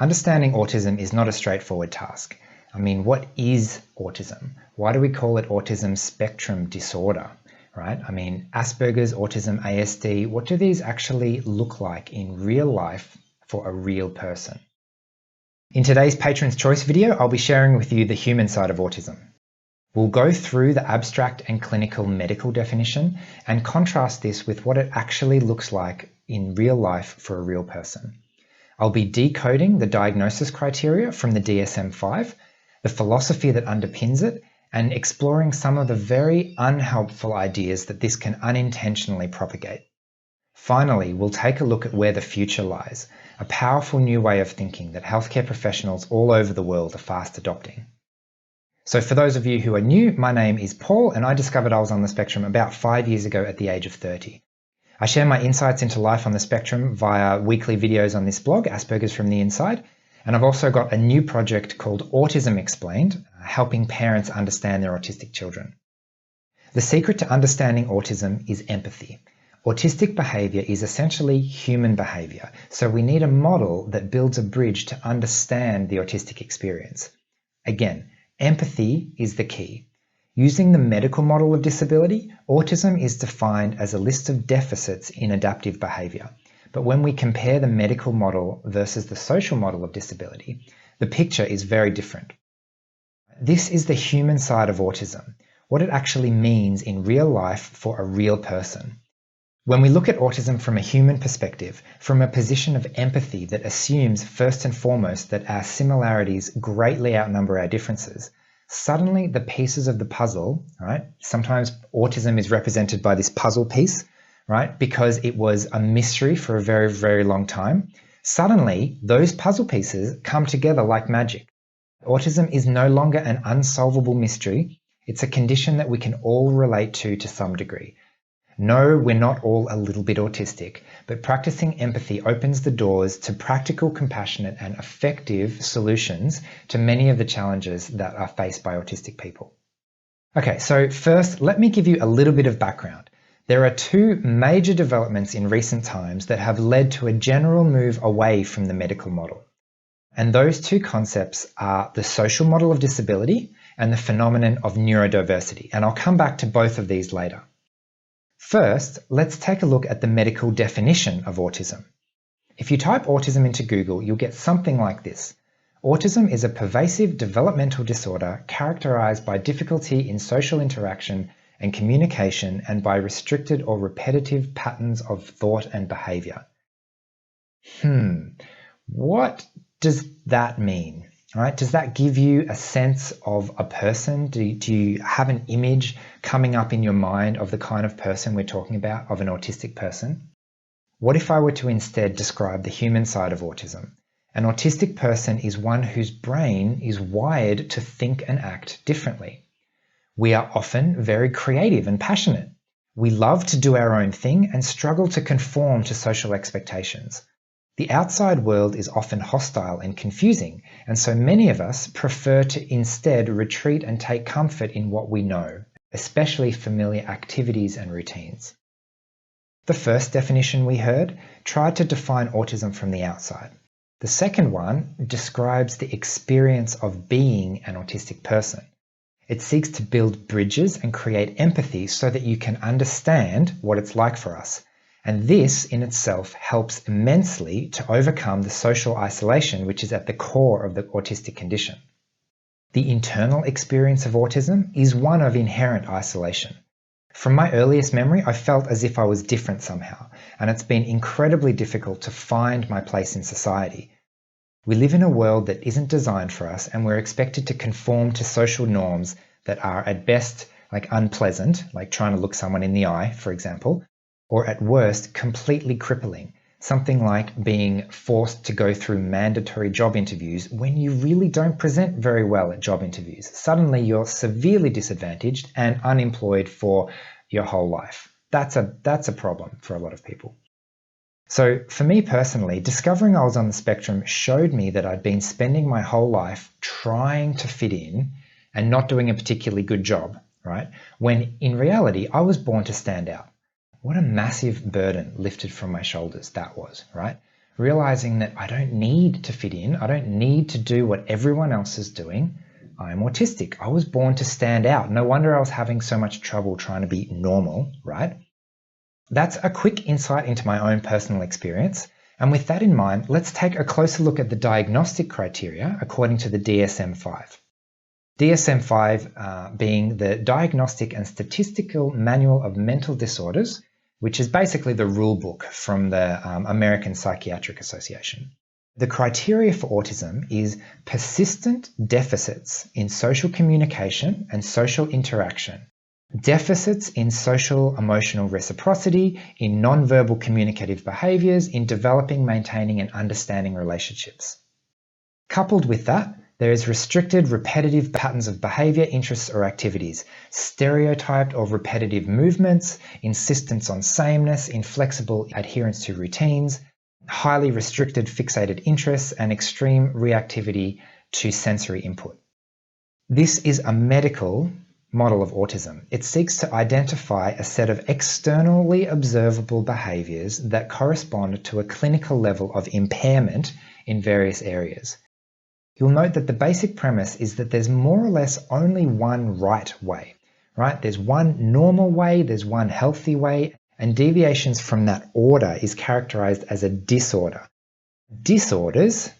Understanding autism is not a straightforward task. I mean, what is autism? Why do we call it autism spectrum disorder, right? I mean, Aspergers, autism, ASD, what do these actually look like in real life for a real person? In today's Patron's Choice video, I'll be sharing with you the human side of autism. We'll go through the abstract and clinical medical definition and contrast this with what it actually looks like in real life for a real person. I'll be decoding the Diagnostic Criteria from the DSM-5, the philosophy that underpins it, and exploring some of the very unhelpful ideas that this can unintentionally propagate. Finally, we'll take a look at where the future lies, a powerful new way of thinking that healthcare professionals all over the world are fast adopting. So for those of you who are new, my name is Paul and I discovered I was on the spectrum about 5 years ago at the age of 30. I share my insights into life on the spectrum via weekly videos on this blog, Aspergers from the Inside, and I've also got a new project called Autism Explained, helping parents understand their autistic children. The secret to understanding autism is empathy. Autistic behaviour is essentially human behaviour, so we need a model that builds a bridge to understand the autistic experience. Again, empathy is the key. Using the medical model of disability, autism is defined as a list of deficits in adaptive behaviour. But when we compare the medical model versus the social model of disability, the picture is very different. This is the human side of autism, what it actually means in real life for a real person. When we look at autism from a human perspective, from a position of empathy that assumes first and foremost that our similarities greatly outnumber our differences, suddenly the pieces of the puzzle, right? Sometimes autism is represented by this puzzle piece, right? Because it was a mystery for a very, very long time. Suddenly, those puzzle pieces come together like magic. Autism is no longer an unsolvable mystery. It's a condition that we can all relate to some degree. No, we're not all a little bit autistic, but practicing empathy opens the doors to practical, compassionate, and effective solutions to many of the challenges that are faced by autistic people. Okay, so first, let me give you a little bit of background. There are two major developments in recent times that have led to a general move away from the medical model. And those two concepts are the social model of disability and the phenomenon of neurodiversity. And I'll come back to both of these later. First, let's take a look at the medical definition of autism. If you type autism into Google, you'll get something like this. Autism is a pervasive developmental disorder characterized by difficulty in social interaction and communication and by restricted or repetitive patterns of thought and behavior. What does that mean? Right? Does that give you a sense of a person? Do you have an image coming up in your mind of the kind of person we're talking about, of an autistic person? What if I were to instead describe the human side of autism? An autistic person is one whose brain is wired to think and act differently. We are often very creative and passionate. We love to do our own thing and struggle to conform to social expectations. The outside world is often hostile and confusing, and so many of us prefer to instead retreat and take comfort in what we know, especially familiar activities and routines. The first definition we heard tried to define autism from the outside. The second one describes the experience of being an autistic person. It seeks to build bridges and create empathy so that you can understand what it's like for us. And this in itself helps immensely to overcome the social isolation which is at the core of the autistic condition. The internal experience of autism is one of inherent isolation. From my earliest memory, I felt as if I was different somehow, and it's been incredibly difficult to find my place in society. We live in a world that isn't designed for us, and we're expected to conform to social norms that are at best unpleasant, like trying to look someone in the eye, for example, or at worst, completely crippling, something like being forced to go through mandatory job interviews when you really don't present very well at job interviews. Suddenly you're severely disadvantaged and unemployed for your whole life. That's a problem for a lot of people. So for me personally, discovering I was on the spectrum showed me that I'd been spending my whole life trying to fit in and not doing a particularly good job, right? When in reality, I was born to stand out. What a massive burden lifted from my shoulders that was, right? realizing that I don't need to fit in, I don't need to do what everyone else is doing. I'm autistic. I was born to stand out. No wonder I was having so much trouble trying to be normal, right? That's a quick insight into my own personal experience. And with that in mind, let's take a closer look at the diagnostic criteria according to the DSM-5. DSM-5 being the Diagnostic and Statistical Manual of Mental Disorders, which is basically the rule book from the American Psychiatric Association. The criteria for autism is persistent deficits in social communication and social interaction, deficits in social emotional reciprocity, in nonverbal communicative behaviours, in developing, maintaining and understanding relationships. Coupled with that, there is restricted repetitive patterns of behaviour, interests or activities, stereotyped or repetitive movements, insistence on sameness, inflexible adherence to routines, highly restricted fixated interests, and extreme reactivity to sensory input. This is a medical model of autism. It seeks to identify a set of externally observable behaviours that correspond to a clinical level of impairment in various areas. You'll note that the basic premise is that there's more or less only one right way, right? There's one normal way, there's one healthy way, and deviations from that order is characterized as a disorder. Disorders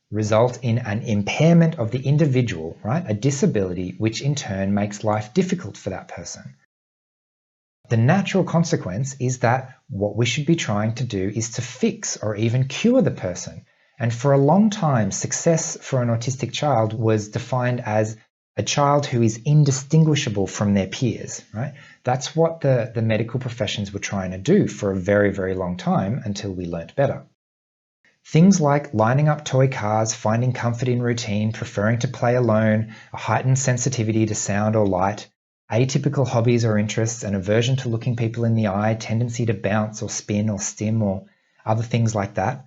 result in an impairment of the individual, right? A disability, which in turn makes life difficult for that person. The natural consequence is that what we should be trying to do is to fix or even cure the person. And for a long time, success for an autistic child was defined as a child who is indistinguishable from their peers, right? That's what the medical professions were trying to do for a very, very long time until we learnt better. Things like lining up toy cars, finding comfort in routine, preferring to play alone, a heightened sensitivity to sound or light, atypical hobbies or interests, an aversion to looking people in the eye, tendency to bounce or spin or stim or other things like that.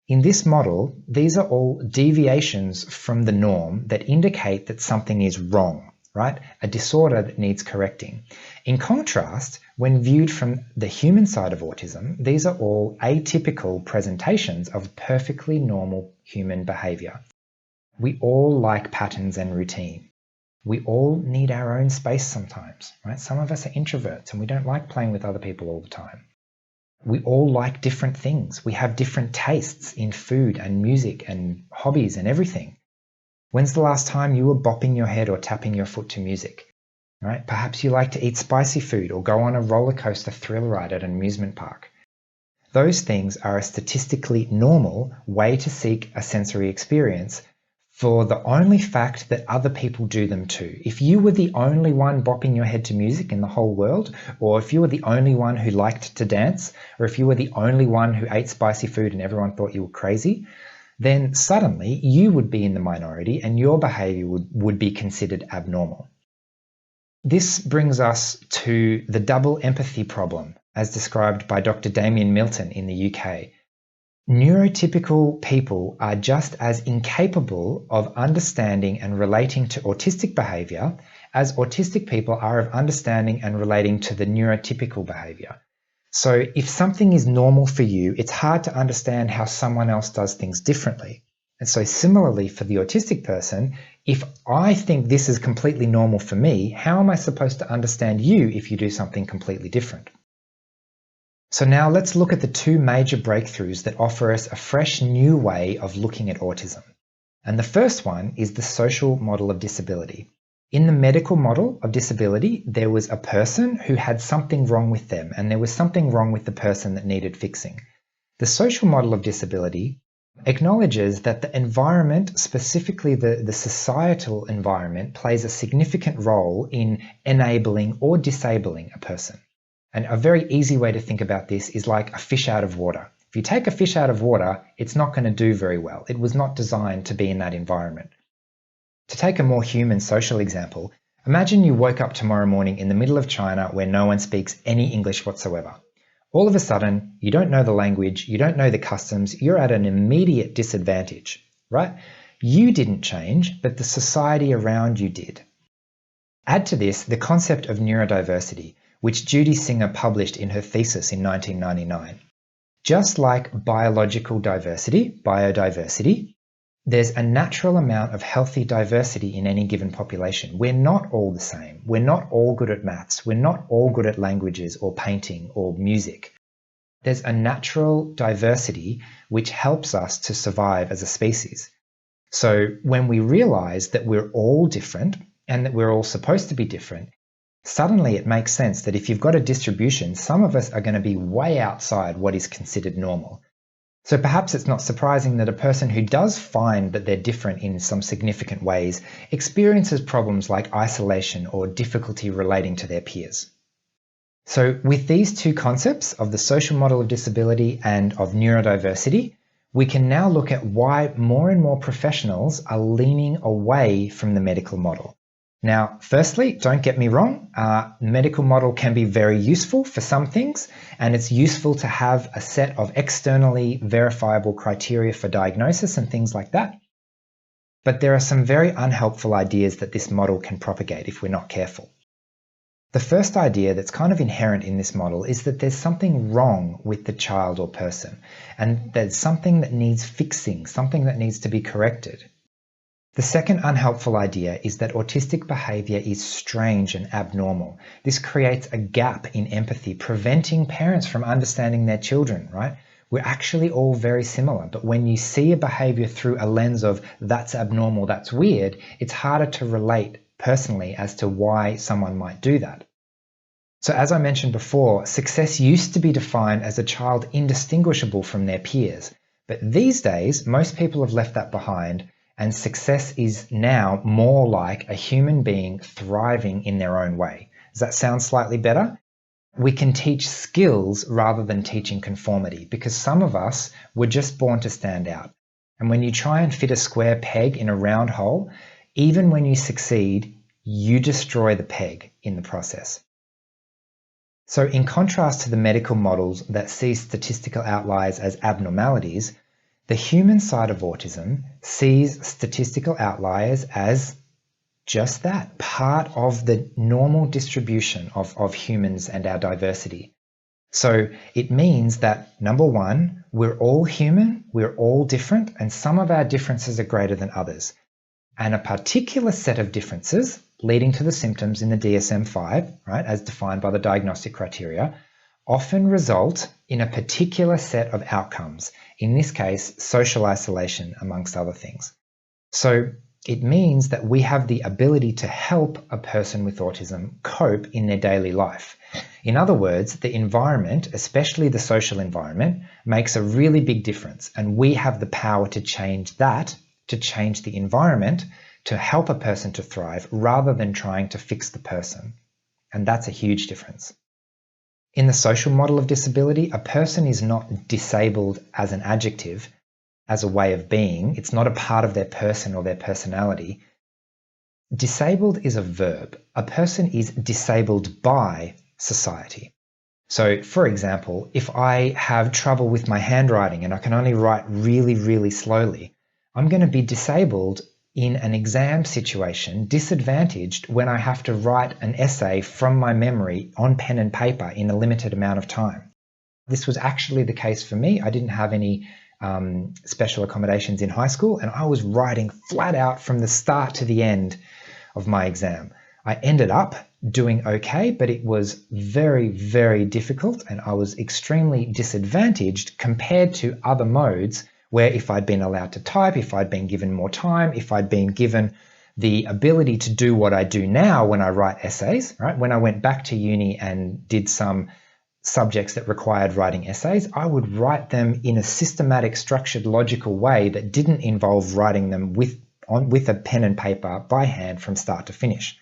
In this model, these are all deviations from the norm that indicate that something is wrong, right? A disorder that needs correcting. In contrast, when viewed from the human side of autism, these are all atypical presentations of perfectly normal human behavior. We all like patterns and routine. We all need our own space sometimes, right? Some of us are introverts and we don't like playing with other people all the time. We all like different things. We have different tastes in food and music and hobbies and everything. When's the last time you were bopping your head or tapping your foot to music? Right? Perhaps you like to eat spicy food or go on a roller coaster thrill ride at an amusement park. Those things are a statistically normal way to seek a sensory experience for the only fact that other people do them too. If you were the only one bopping your head to music in the whole world, or if you were the only one who liked to dance, or if you were the only one who ate spicy food and everyone thought you were crazy, then suddenly you would be in the minority and your behavior would be considered abnormal. This brings us to the double empathy problem, as described by Dr. Damien Milton in the UK. Neurotypical people are just as incapable of understanding and relating to autistic behavior as autistic people are of understanding and relating to the neurotypical behavior. So if something is normal for you, it's hard to understand how someone else does things differently. And so similarly for the autistic person, if I think this is completely normal for me, how am I supposed to understand you if you do something completely different? So now let's look at the two major breakthroughs that offer us a fresh new way of looking at autism. And the first one is the social model of disability. In the medical model of disability, there was a person who had something wrong with them, and there was something wrong with the person that needed fixing. The social model of disability acknowledges that the environment, specifically the societal environment, plays a significant role in enabling or disabling a person. And a very easy way to think about this is like a fish out of water. If you take a fish out of water, it's not going to do very well. It was not designed to be in that environment. To take a more human social example, imagine you woke up tomorrow morning in the middle of China where no one speaks any English whatsoever. All of a sudden, you don't know the language, you don't know the customs, you're at an immediate disadvantage, right? You didn't change, but the society around you did. Add to this the concept of neurodiversity, which Judy Singer published in her thesis in 1999. Just like biological diversity, biodiversity, there's a natural amount of healthy diversity in any given population. We're not all the same. We're not all good at maths. We're not all good at languages or painting or music. There's a natural diversity which helps us to survive as a species. So when we realize that we're all different and that we're all supposed to be different, suddenly it makes sense that if you've got a distribution, some of us are going to be way outside what is considered normal. So perhaps it's not surprising that a person who does find that they're different in some significant ways experiences problems like isolation or difficulty relating to their peers. So with these two concepts of the social model of disability and of neurodiversity, we can now look at why more and more professionals are leaning away from the medical model. Now, firstly, don't get me wrong, medical model can be very useful for some things, and it's useful to have a set of externally verifiable criteria for diagnosis and things like that. But there are some very unhelpful ideas that this model can propagate if we're not careful. The first idea that's kind of inherent in this model is that there's something wrong with the child or person, and there's something that needs fixing, something that needs to be corrected. The second unhelpful idea is that autistic behaviour is strange and abnormal. This creates a gap in empathy, preventing parents from understanding their children, right? We're actually all very similar, but when you see a behaviour through a lens of that's abnormal, that's weird, it's harder to relate personally as to why someone might do that. So as I mentioned before, success used to be defined as a child indistinguishable from their peers, but these days most people have left that behind, and success is now more like a human being thriving in their own way. Does that sound slightly better? We can teach skills rather than teaching conformity, because some of us were just born to stand out. And when you try and fit a square peg in a round hole, even when you succeed, you destroy the peg in the process. So in contrast to the medical models that see statistical outliers as abnormalities, the human side of autism sees statistical outliers as just that, part of the normal distribution of humans and our diversity. So it means that, number one, we're all human, we're all different, and some of our differences are greater than others. And a particular set of differences leading to the symptoms in the DSM-5, right, as defined by the Diagnostic Criteria, often result in a particular set of outcomes, in this case, social isolation, amongst other things. So it means that we have the ability to help a person with autism cope in their daily life. In other words, the environment, especially the social environment, makes a really big difference, and we have the power to change that, to change the environment, to help a person to thrive, rather than trying to fix the person. And that's a huge difference. In the social model of disability, a person is not disabled as an adjective, as a way of being. It's not a part of their person or their personality. Disabled is a verb. A person is disabled by society. So, for example, if I have trouble with my handwriting and I can only write really, really slowly, I'm going to be disabled in an exam situation, disadvantaged when I have to write an essay from my memory on pen and paper in a limited amount of time. This was actually the case for me. I didn't have any special accommodations in high school, and I was writing flat out from the start to the end of my exam. I ended up doing okay, but it was very, very difficult, and I was extremely disadvantaged compared to other modes where if I'd been allowed to type, if I'd been given more time, if I'd been given the ability to do what I do now when I write essays, right? When I went back to uni and did some subjects that required writing essays, I would write them in a systematic, structured, logical way that didn't involve writing them with a pen and paper by hand from start to finish.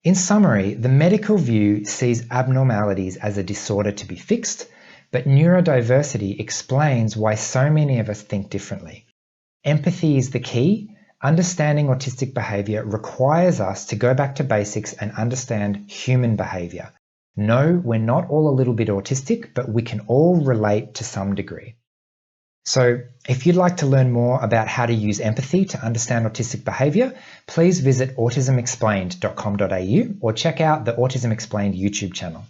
In summary, the medical view sees abnormalities as a disorder to be fixed, but neurodiversity explains why so many of us think differently. Empathy is the key. Understanding autistic behaviour requires us to go back to basics and understand human behaviour. No, we're not all a little bit autistic, but we can all relate to some degree. So if you'd like to learn more about how to use empathy to understand autistic behaviour, please visit autismexplained.com.au or check out the Autism Explained YouTube channel.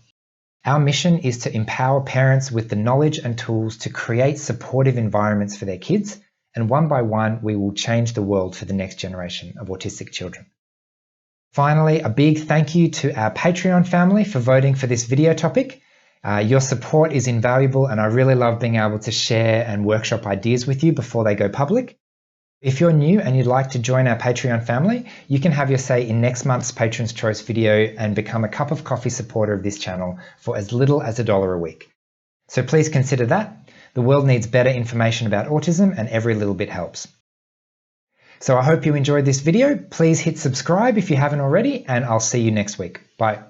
Our mission is to empower parents with the knowledge and tools to create supportive environments for their kids, and one by one, we will change the world for the next generation of autistic children. Finally, a big thank you to our Patreon family for voting for this video topic. Your support is invaluable, and I really love being able to share and workshop ideas with you before they go public. If you're new and you'd like to join our Patreon family, you can have your say in next month's Patron's Choice video and become a cup of coffee supporter of this channel for as little as $1 a week. So please consider that. The world needs better information about autism, and every little bit helps. So I hope you enjoyed this video. Please hit subscribe if you haven't already, and I'll see you next week. Bye.